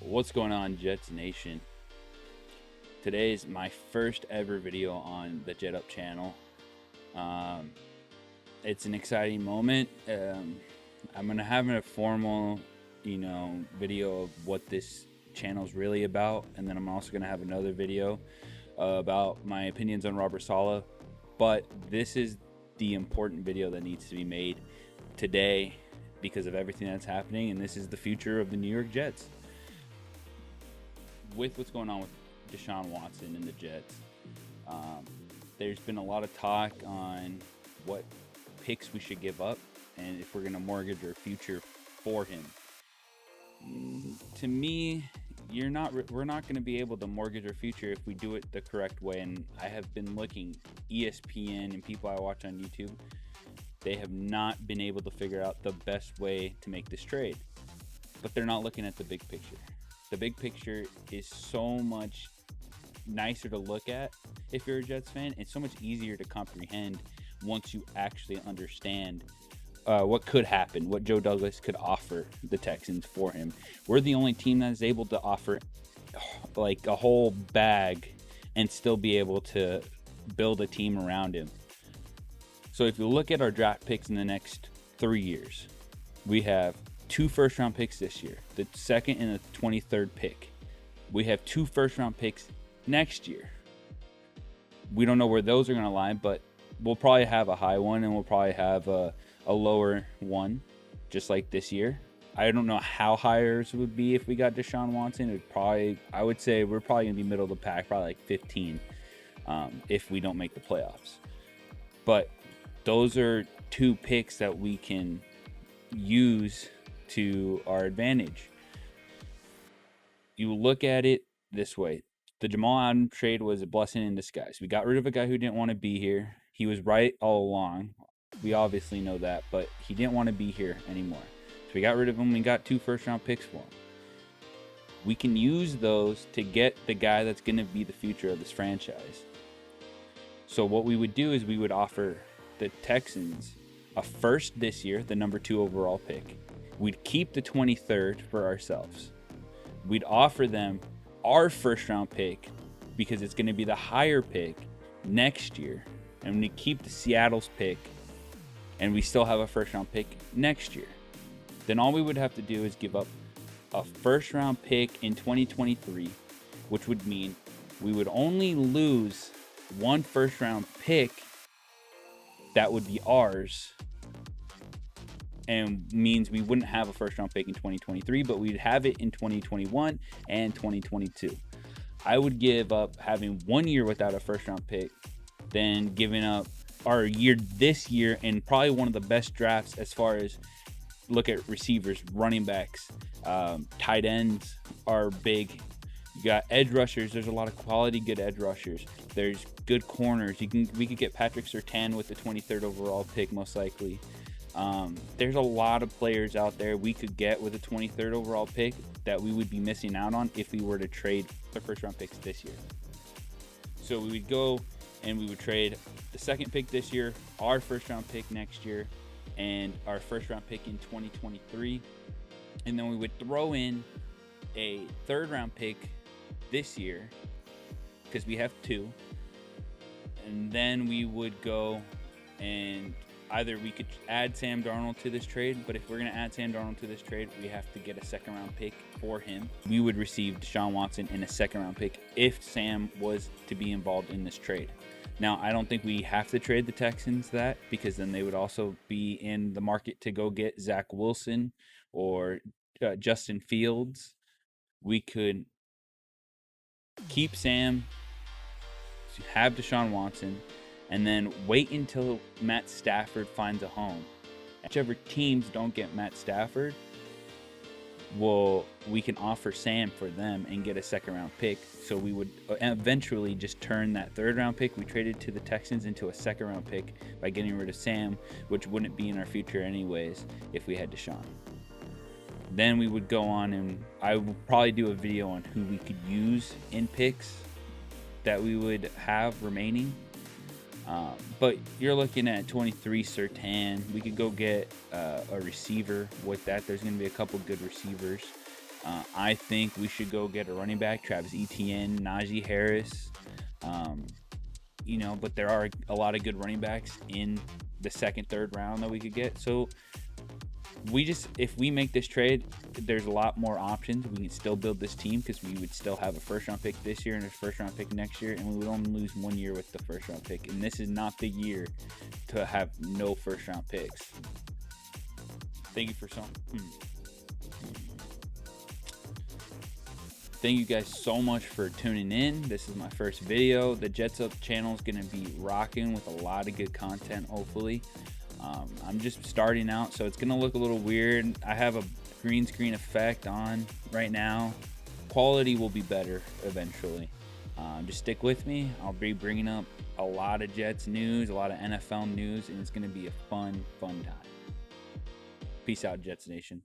What's going on, Jets Nation? Today is my first ever video on the Jet Up channel. It's an exciting moment. I'm gonna have a formal, video of what this channel is really about, and then I'm also gonna have another video about my opinions on Robert Saleh. But this is the important video that needs to be made today because of everything that's happening, and this is the future of the New York Jets. With what's going on with Deshaun Watson and the Jets, there's been a lot of talk on what picks we should give up and if we're going to mortgage our future for him. To me, we're not going to be able to mortgage our future if we do it the correct way. And I have been looking, ESPN and people I watch on YouTube, they have not been able to figure out the best way to make this trade. But they're not looking at the big picture. The big picture is so much nicer to look at if you're a Jets fan, and so much easier to comprehend once you actually understand what could happen, what Joe Douglas could offer the Texans for him. We're the only team that is able to offer like a whole bag and still be able to build a team around him. So if you look at our draft picks in the next 3 years, we have 2 first-round picks this year, the second and the 23rd pick. We have 2 first-round picks next year. We don't know where those are going to lie, but we'll probably have a high one and we'll probably have a lower one, just like this year. I don't know how high ours would be if we got Deshaun Watson. I would say we're probably going to be middle of the pack, probably like 15 if we don't make the playoffs. But those are 2 picks that we can use to our advantage. You look at it this way. The Jamal Adams trade was a blessing in disguise. We got rid of a guy who didn't want to be here. He was right all along. We obviously know that, but he didn't want to be here anymore. So we got rid of him. We got 2 first-round picks for him. We can use those to get the guy that's going to be the future of this franchise. So what we would do is we would offer the Texans a first this year, the number 2 overall pick. We'd keep the 23rd for ourselves. We'd offer them our first-round pick because it's going to be the higher pick next year. And we keep the Seattle's pick, and we still have a first-round pick next year. Then all we would have to do is give up a first-round pick in 2023, which would mean we would only lose 1 first-round pick that would be ours, and means we wouldn't have a first-round pick in 2023, but we'd have it in 2021 and 2022. I would give up having 1 year without a first-round pick than giving up our year this year and probably one of the best drafts as far as look at receivers, running backs, tight ends are big. You got edge rushers. There's a lot of quality good edge rushers. There's good corners. We could get Patrick Surtain with the 23rd overall pick most likely. There's a lot of players out there we could get with a 23rd overall pick that we would be missing out on if we were to trade the first-round picks this year. So we would go and we would trade the second pick this year, our first-round pick next year, and our first-round pick in 2023. And then we would throw in a third-round pick this year because we have 2. And then we would go and either we could add Sam Darnold to this trade, but if we're going to add Sam Darnold to this trade, we have to get a second-round pick for him. We would receive Deshaun Watson and a second-round pick if Sam was to be involved in this trade. Now, I don't think we have to trade the Texans that, because then they would also be in the market to go get Zach Wilson or Justin Fields. We could keep Sam, have Deshaun Watson, and then wait until Matt Stafford finds a home. Whichever teams don't get Matt Stafford, we can offer Sam for them and get a second-round pick. So we would eventually just turn that third-round pick we traded to the Texans into a second-round pick by getting rid of Sam, which wouldn't be in our future anyways if we had Deshaun. Then we would go on, and I would probably do a video on who we could use in picks that we would have remaining. But you're looking at 23 Surtain. We could go get a receiver with that. There's going to be a couple good receivers. I think we should go get a running back, Travis Etienne, Najee Harris. But there are a lot of good running backs in the second, third round that we could get. So if we make this trade, there's a lot more options. We can still build this team because we would still have a first-round pick this year and a first-round pick next year, and we would only lose 1 year with the first-round pick. And this is not the year to have no first-round picks. Thank you Thank you guys so much for tuning in. This is my first video. The Jets Up channel is going to be rocking with a lot of good content, hopefully. I'm just starting out, so it's going to look a little weird. I have a green screen effect on right now. Quality will be better eventually. Just stick with me. I'll be bringing up a lot of Jets news, a lot of NFL news, and it's going to be a fun time. Peace out, Jets Nation.